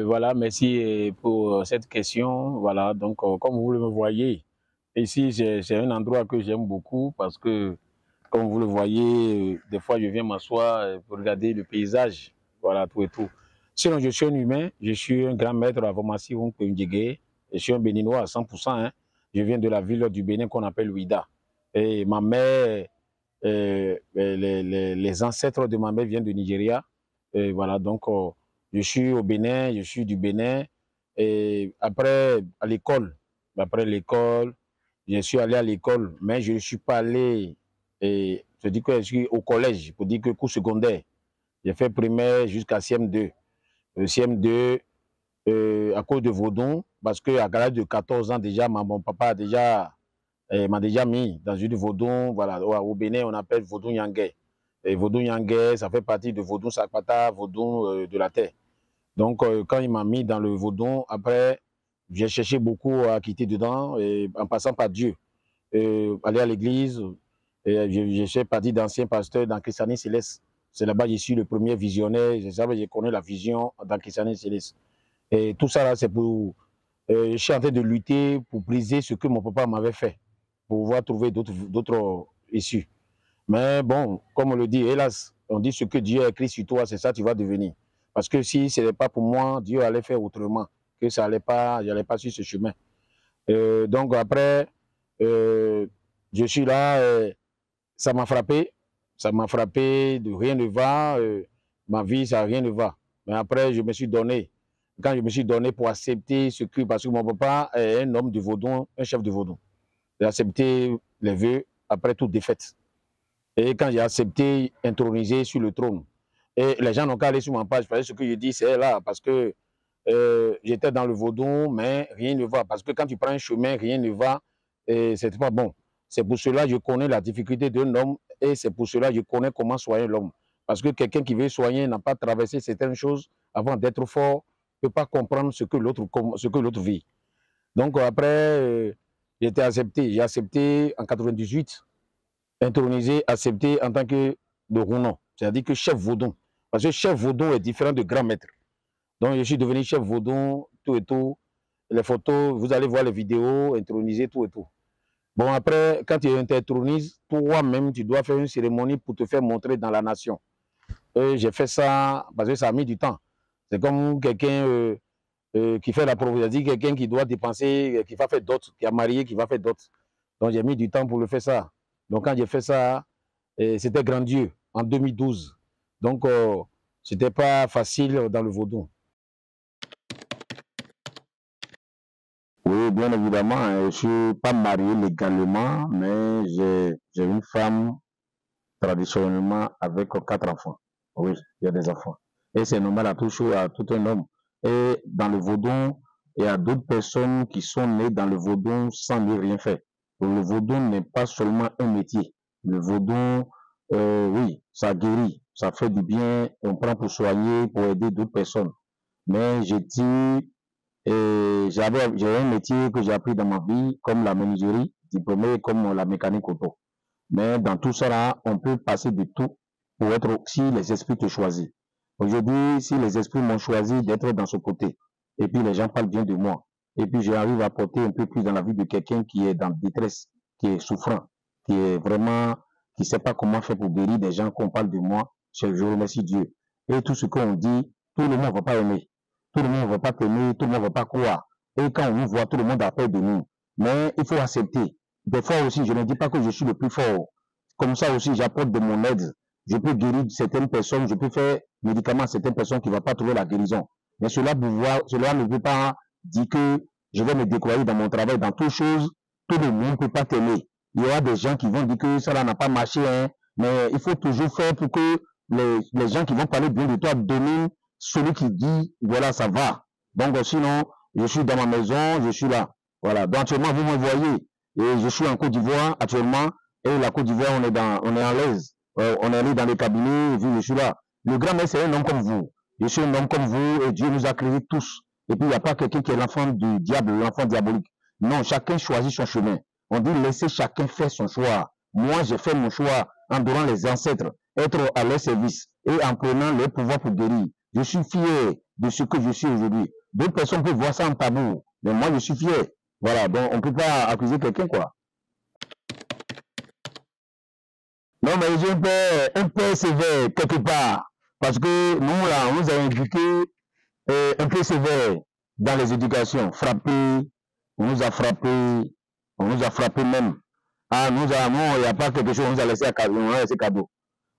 Voilà, merci pour cette question. Voilà, donc comme vous le voyez, ici c'est un endroit que j'aime beaucoup parce que, comme vous le voyez, des fois je viens m'asseoir pour regarder le paysage, voilà, tout et tout. Sinon, je suis un humain, je suis un grand maître à Vomassi Ndjigué, je suis un béninois à 100%, hein. Je viens de la ville du Bénin qu'on appelle Ouida. Et ma mère, les ancêtres de ma mère viennent du Nigeria. Et voilà, donc je suis au Bénin, je suis du Bénin. Et après, à l'école, je suis allé à l'école, mais je ne suis pas allé, et je dis que je suis au collège, pour dire que cours secondaire. J'ai fait primaire jusqu'à CM2. Le CM2, à cause de Vaudon, parce qu'à l'âge de 14 ans déjà, mon papa m'a déjà mis dans une Vaudon, voilà, au Bénin, on appelle Vaudon Yangé. Et Vaudon Yangé, ça fait partie de Vaudon Sakpata, Vaudon de la terre. Donc, quand il m'a mis dans le Vaudon, après, j'ai cherché beaucoup à quitter dedans, et en passant par Dieu. Aller à l'église, je suis parti d'ancien pasteur dans Christianisme Céleste. C'est là-bas que je suis le premier visionnaire, je connais la vision dans Christianisme Céleste. Et tout ça, là, c'est pour... je suis en train de lutter pour briser ce que mon papa m'avait fait, pour pouvoir trouver d'autres issues. Mais bon, comme on le dit, hélas, on dit ce que Dieu a écrit sur toi, c'est ça que tu vas devenir. Parce que si ce n'est pas pour moi, Dieu allait faire autrement, que ça allait pas, j'allais pas sur ce chemin. Donc après, je suis là, ça m'a frappé, de rien ne va, ma vie, ça rien ne va. Mais après, je me suis donné, quand je me suis donné pour accepter ce que, parce que mon papa est un homme de Vaudon, un chef de Vaudon. J'ai accepté les vœux après toute défaite. Et quand j'ai accepté, intronisé sur le trône, et les gens n'ont qu'à aller sur ma page, parce que ce que je dis, c'est là, parce que j'étais dans le Vaudon, mais rien ne va. Parce que quand tu prends un chemin, rien ne va, et c'est pas bon. C'est pour cela que je connais la difficulté d'un homme, et c'est pour cela que je connais comment soigner l'homme. Parce que quelqu'un qui veut soigner n'a pas traversé certaines choses avant d'être fort, ne peut pas comprendre ce que l'autre vit. Donc après, j'ai accepté en 98, intronisé, accepté en tant que de Rounon, c'est-à-dire que chef Vaudon. Parce que chef Vaudon est différent de grand maître. Donc je suis devenu chef Vaudon, tout et tout. Les photos, vous allez voir les vidéos, intronisé, tout et tout. Bon, après, quand tu intronises, toi-même, tu dois faire une cérémonie pour te faire montrer dans la nation. J'ai fait ça parce que ça a mis du temps. C'est comme quelqu'un qui fait la prophétie, quelqu'un qui doit dépenser, qui va faire d'autres, qui a marié, qui va faire d'autres. Donc j'ai mis du temps pour le faire ça. Donc quand j'ai fait ça, c'était grandiose en 2012. Donc c'était pas facile dans le Vaudon. Oui, bien évidemment, je ne suis pas marié légalement, mais j'ai une femme traditionnellement avec 4 enfants. Oui, il y a des enfants. Et c'est normal à tout un homme. Et dans le Vaudon, il y a d'autres personnes qui sont nées dans le Vaudon sans ne rien faire. Donc, le Vaudon n'est pas seulement un métier. Le Vaudon, oui, ça guérit, ça fait du bien, on prend pour soigner, pour aider d'autres personnes. Mais j'ai dit, j'ai un métier que j'ai appris dans ma vie, comme la menuiserie, diplômé comme la mécanique auto. Mais dans tout ça, là, on peut passer de tout pour être, si les esprits te choisissent. Aujourd'hui, si les esprits m'ont choisi d'être dans ce côté, et puis les gens parlent bien de moi, et puis j'arrive à porter un peu plus dans la vie de quelqu'un qui est dans détresse, qui est souffrant, qui est vraiment, qui ne sait pas comment faire pour guérir des gens qu'on parle de moi, je remercie Dieu. Et tout ce qu'on dit, tout le monde ne va pas aimer. Tout le monde ne va pas t'aimer, tout le monde ne va pas croire. Et quand on nous voit, tout le monde a peur de nous. Mais il faut accepter. Des fois aussi, je ne dis pas que je suis le plus fort. Comme ça aussi, j'apporte de mon aide. Je peux guérir certaines personnes, je peux faire médicaments à certaines personnes qui ne vont pas trouver la guérison. Mais cela ne veut pas dire que je vais me décourager dans mon travail. Dans toutes choses, tout le monde ne peut pas t'aimer. Il y aura des gens qui vont dire que ça n'a pas marché, hein, mais il faut toujours faire pour que les gens qui vont parler bien de toi dominent celui qui dit, voilà, ça va. Donc, sinon, je suis dans ma maison, je suis là. Voilà. Donc, actuellement, vous me voyez. Et je suis en Côte d'Ivoire actuellement. Et la Côte d'Ivoire, on est à l'aise. on est allé dans les cabinets, et puis je suis là. Le grand maître, c'est un homme comme vous. Je suis un homme comme vous, et Dieu nous a créés tous. Et puis, il n'y a pas quelqu'un qui est l'enfant du diable, l'enfant diabolique. Non, chacun choisit son chemin. On dit laissez chacun faire son choix. Moi, j'ai fait mon choix en donnant les ancêtres, être à leur service et en prenant leur pouvoir pour guérir. Je suis fier de ce que je suis aujourd'hui. D'autres personnes peuvent voir ça en tabou, mais moi, je suis fier. Voilà, donc on ne peut pas accuser quelqu'un, quoi. Non, mais j'ai un peu sévère quelque part, parce que nous, là, on nous a indiqué un peu sévère dans les éducations, frappé, on nous a frappé même. Ah, nous, il n'y a pas quelque chose, on nous a laissé à cadeau, on a laissé cadeau.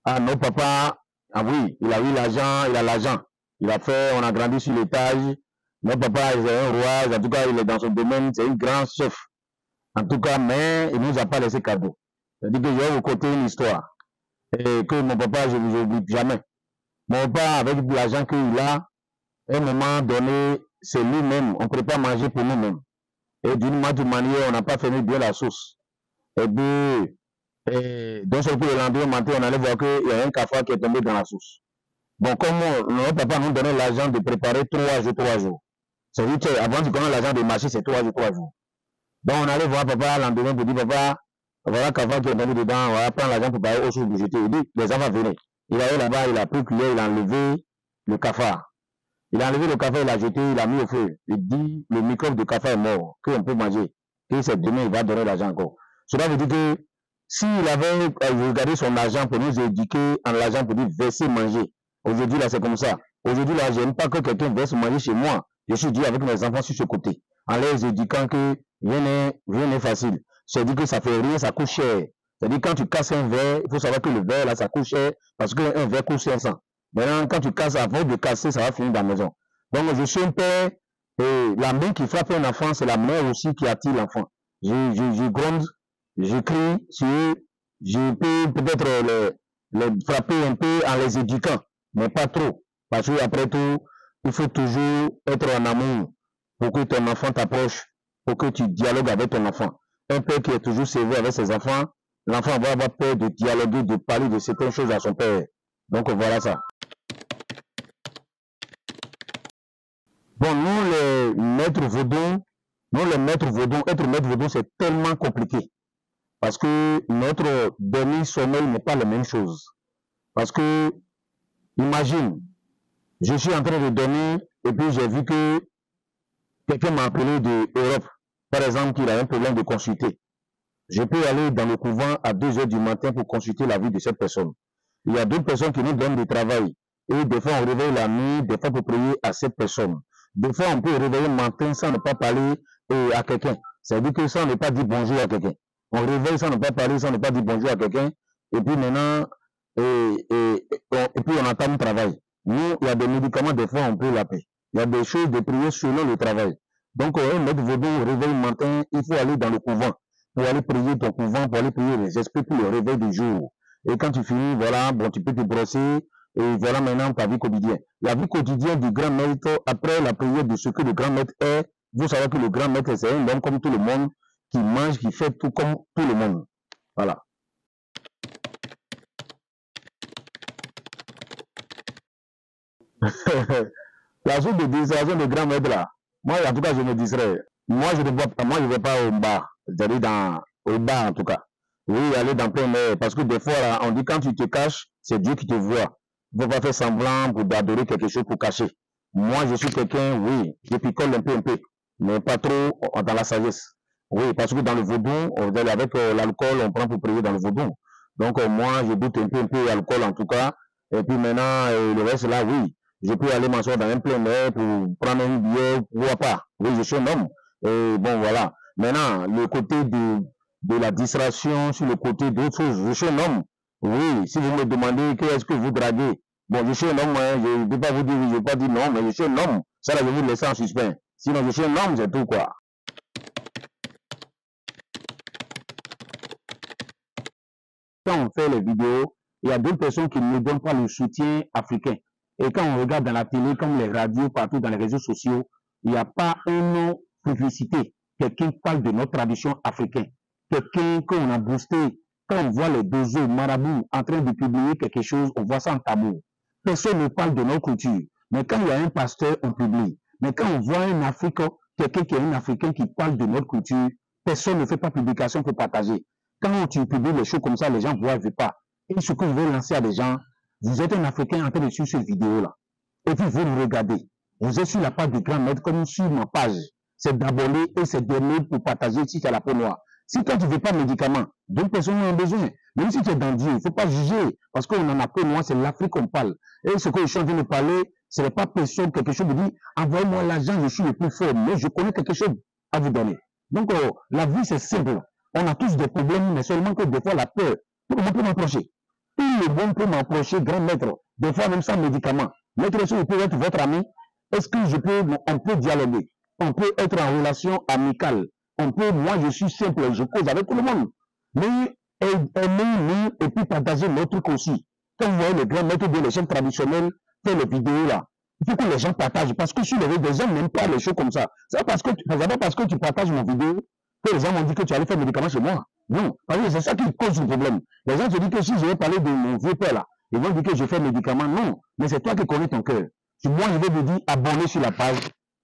Ah, notre papa, ah oui, il a eu l'argent, il a l'argent. Il a fait, on a grandi sur l'étage. Notre papa, il est un roi, en tout cas, il est dans son domaine, c'est un grand chef. En tout cas, mais il ne nous a pas laissé cadeau. C'est-à-dire que je vais vous conter une histoire. Et que mon papa, je ne vous oublie jamais. Mon papa, avec l'argent qu'il a, à un moment donné, c'est lui-même, on ne peut pas manger pour nous-mêmes. Et d'une manière, on n'a pas fermé bien la sauce. Et puis, d'un seul coup, le lendemain matin, on allait voir qu'il y a un cafard qui est tombé dans la sauce. Bon, comme notre papa nous donnait l'argent de préparer 3 jours. C'est-à-dire qu'avant de connaître l'argent de marché, c'est 3 jours. Donc, on allait voir papa le lendemain pour dire, papa, voilà le cafard qui est tombé dedans, on va prendre l'argent pour payer aux choses de jeter. Il dit, les enfants venaient. Il allait là-bas, il a pris cuillère, il a enlevé le cafard. Il a enlevé le cafard, il a jeté, il a mis au feu. Il dit, le microbe de cafard est mort, qu'on peut manger. Et c'est demain, il va donner l'argent encore. Cela veut dire que s'il avait regardé son argent pour nous éduquer en l'argent pour dire verser, manger, aujourd'hui là c'est comme ça. Aujourd'hui là, je n'aime pas que quelqu'un verse manger chez moi. Je suis dit avec mes enfants sur ce côté, en les éduquant que rien n'est facile. C'est-à-dire que ça fait rien, ça coûte cher. C'est-à-dire quand tu casses un verre, il faut savoir que le verre là ça coûte cher parce qu'un verre coûte 500. Maintenant, quand tu casses, avant de casser, ça va finir dans la maison. Donc je suis un père, et la main qui frappe un enfant, c'est la main aussi qui attire l'enfant. Je gronde. Je crie sur eux, je peux peut-être les frapper un peu en les éduquant, mais pas trop. Parce qu'après tout, il faut toujours être en amour pour que ton enfant t'approche, pour que tu dialogues avec ton enfant. Un père qui est toujours sévère avec ses enfants, l'enfant va avoir peur de dialoguer, de parler de certaines choses à son père. Donc voilà ça. Bon, nous les maîtres vaudons, être maître vaudon, c'est tellement compliqué. Parce que notre demi-sommeil n'est pas la même chose. Parce que, imagine, je suis en train de dormir et puis j'ai vu que quelqu'un m'a appelé de Europe, par exemple, qu'il a un problème de consulter. Je peux aller dans le couvent à 2 h du matin pour consulter la vie de cette personne. Il y a d'autres personnes qui nous donnent du travail. Et des fois, on réveille la nuit, des fois pour prier à cette personne. Des fois, on peut réveiller le matin sans ne pas parler à quelqu'un. Ça veut dire que sans ne pas dire bonjour à quelqu'un. On réveille sans ne pas parler, sans ne pas dire bonjour à quelqu'un. Et puis maintenant, et puis on attend le travail. Nous, il y a des médicaments, des fois, on peut l'appeler. Il y a des choses de prier selon le travail. Donc, un maître vaudou réveil le matin, il faut aller dans le couvent pour aller prier ton couvent, pour aller prier les esprits pour le réveil du jour. Et quand tu finis, voilà, bon, tu peux te brosser. Et voilà maintenant ta vie quotidienne. La vie quotidienne du grand maître, après la prière de ce que le grand maître est, vous savez que le grand maître, c'est un homme comme tout le monde, qui mange, qui fait tout comme tout le monde. Voilà. La chose de distraction de grand maître là, moi en tout cas je me distrais. Moi je ne vais pas au bar, c'est-à-dire au bar en tout cas. Oui, aller dans plein air, parce que des fois là, on dit quand tu te caches, c'est Dieu qui te voit. Il ne faut pas faire semblant pour d'adorer quelque chose pour cacher. Moi je suis quelqu'un, oui, je picole un peu, mais pas trop dans la sagesse. Oui, parce que dans le vaudou, avec l'alcool, on prend pour prier dans le vaudou. Donc moi je doute un peu l'alcool en tout cas. Et puis maintenant, le reste là, oui. Je peux aller m'asseoir dans un plein air pour prendre une bière, pourquoi pas. Oui, je suis un homme. Et bon, voilà. Maintenant, le côté de la distraction, sur le côté d'autres choses, je suis un homme. Oui, si vous me demandez qu'est-ce que vous draguez, bon, je suis un homme, hein, je ne peux pas vous dire oui, je ne vais pas dire non, mais je suis un homme. Ça, là, je vais vous laisser en suspens. Sinon, je suis un homme, c'est tout, quoi. Quand on fait les vidéos, il y a d'autres personnes qui ne donnent pas le soutien africain. Et quand on regarde dans la télé, comme les radios, partout dans les réseaux sociaux, il n'y a pas une publicité. Quelqu'un parle de notre tradition africaine. Quelqu'un qu'on a boosté. quand on voit les deux marabouts en train de publier quelque chose, on voit ça en tabou. Personne ne parle de notre culture. Mais quand il y a un pasteur, on publie. Mais quand on voit un Africain, quelqu'un qui est un Africain qui parle de notre culture, personne ne fait pas publication pour partager. Quand tu publies les choses comme ça, les gens ne voient pas. Et ce que je veux lancer à des gens, vous êtes un Africain en train de suivre cette vidéo-là. Et puis vous le regardez. Vous êtes sur la page de Grand Maître comme sur ma page. C'est d'abonner et c'est d'aimer pour partager si tu as la peau noire. Si toi tu ne veux pas de médicaments, d'autres personnes ont besoin. Même si tu es dans Dieu, il ne faut pas juger. Parce qu'on en a peau noire, c'est l'Afrique qu'on parle. Et ce que je suis en train de parler, ce n'est pas pression, quelque chose de dire, envoyez-moi l'argent, je suis le plus fort. Mais je connais quelque chose à vous donner. Donc la vie c'est simple. On a tous des problèmes, mais seulement que des fois la peur. Tout le monde peut m'approcher. Tout le monde peut m'approcher, Grand Maître. Des fois même sans médicaments. Maître, si je peux être votre ami, est-ce que on peut dialoguer? On peut être en relation amicale. Moi je suis simple, je cause avec tout le monde. Mais aimez-nous et puis partagez notre truc aussi. Quand vous voyez les grands maîtres de les chefs traditionnels faire les vidéos là, il faut que les gens partagent. Parce que sur les réseaux, des gens n'aiment pas les choses comme ça. C'est pas parce que tu partages mon vidéo que les gens m'ont dit que tu allais faire médicaments chez moi. Non, parce que c'est ça qui cause le problème. Les gens se disent que si je vais parler de mon vieux père là, ils vont dire que je fais médicaments. Non, mais c'est toi qui connais ton cœur. Moi, je vais vous dire abonnez sur la page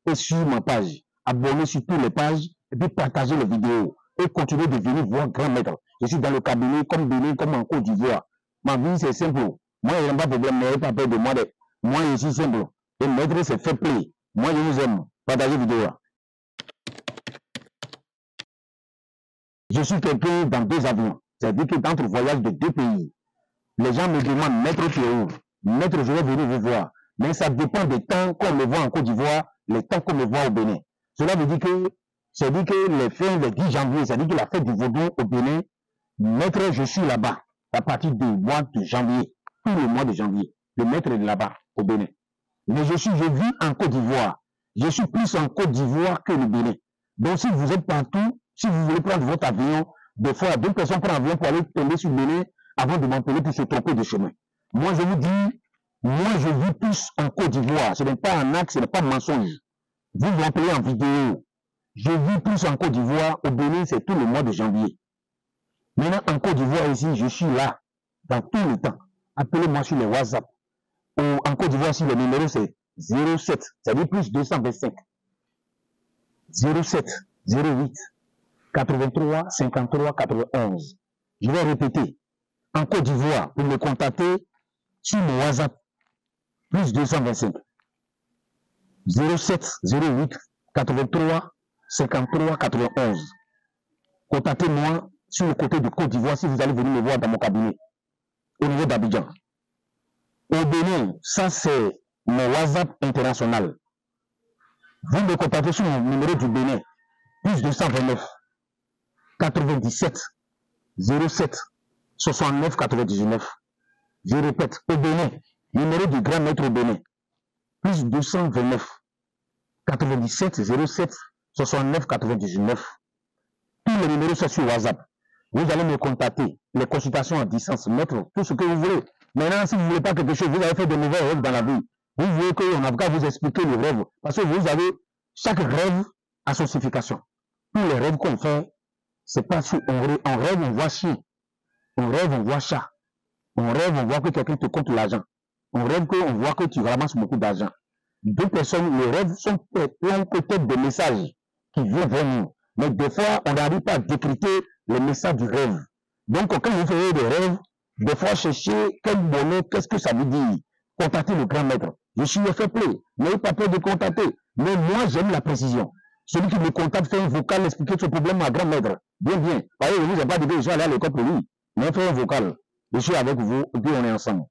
et sur ma page. Abonnez sur toutes les pages et puis partagez les vidéos. Et continuez de venir voir Grand Maître. Je suis dans le cabinet comme Bénin, comme en Côte d'Ivoire. Ma vie, c'est simple. Moi, il n'y a pas de problème, n'ayez pas peur de moi. Moi, je suis simple. Et Maître, c'est fait plaisir. Moi, je vous aime. Partagez la vidéo. Je suis quelqu'un dans 2 avions. C'est-à-dire que dans le voyage de 2 pays, les gens me demandent, Maître, tu es où? Maître, je vais venir vous voir. Mais ça dépend des temps qu'on me voit en Côte d'Ivoire, les temps qu'on me voit au Bénin. Cela veut dire que les fins, le 10 janvier, c'est-à-dire que la fête du Vaudou au Bénin, Maître, je suis là-bas, à partir du mois de janvier, tout le mois de janvier. Le Maître est là-bas, au Bénin. Mais je vis en Côte d'Ivoire. Je suis plus en Côte d'Ivoire que le Bénin. Donc, si vous êtes partout, si vous voulez prendre votre avion, des fois, 2 personnes prennent l'avion pour aller tomber sur le Bénin avant de m'appeler pour se tromper de chemin. Moi, je vous dis, moi, je vis plus en Côte d'Ivoire. Ce n'est pas un acte, ce n'est pas un mensonge. Vous m'appelez en vidéo. Je vis plus en Côte d'Ivoire. Au Bénin, c'est tout le mois de janvier. Maintenant, en Côte d'Ivoire, ici, je suis là, dans tout le temps. Appelez-moi sur les WhatsApp. En Côte d'Ivoire, si le numéro, c'est 07, c'est-à-dire plus 225. 07 08 83 53 91. Je vais répéter. En Côte d'Ivoire, pour me contacter sur mon WhatsApp, plus 225. 07 08 83 53 91. Contactez-moi sur le côté de Côte d'Ivoire si vous allez venir me voir dans mon cabinet, au niveau d'Abidjan. Au Bénin, ça c'est mon WhatsApp international. Vous me contactez sur mon numéro du Bénin, plus 229 97 07 69 99. Je répète, au Bénin, numéro du Grand Maître au Bénin, plus 229 97 07 69 99. Tous les numéros sont sur WhatsApp. Vous allez me contacter, les consultations à distance, mettre tout ce que vous voulez. Maintenant, si vous ne voulez pas quelque chose, vous avez fait de mauvais rêves dans la vie. Vous voulez qu'un avocat vous explique le rêve. Parce que vous avez chaque rêve à son signification. Tous les rêves qu'on fait, c'est pas sur on rêve, on voit chien. On rêve, on voit chat. On rêve, on voit que quelqu'un te compte l'argent. On rêve qu'on voit que tu ramasses beaucoup d'argent. 2 personnes, les rêves sont plein peut-être de messages qui viennent vers nous. Mais des fois, on n'arrive pas à décrypter les messages du rêve. Donc, quand vous faites des rêves, des fois, cherchez quel bonheur, qu'est-ce que ça veut dire. Contactez le Grand Maître. Je suis fait play. N'ayez pas peur de contacter. Mais moi, j'aime la précision. Celui qui me contacte fait un vocal, expliquer ce problème à Grand Maître. Bien, bien. Vous n'avez pas dit que je vais aller à l'école pour lui. Mais faites un vocal. Je suis avec vous et puis on est ensemble.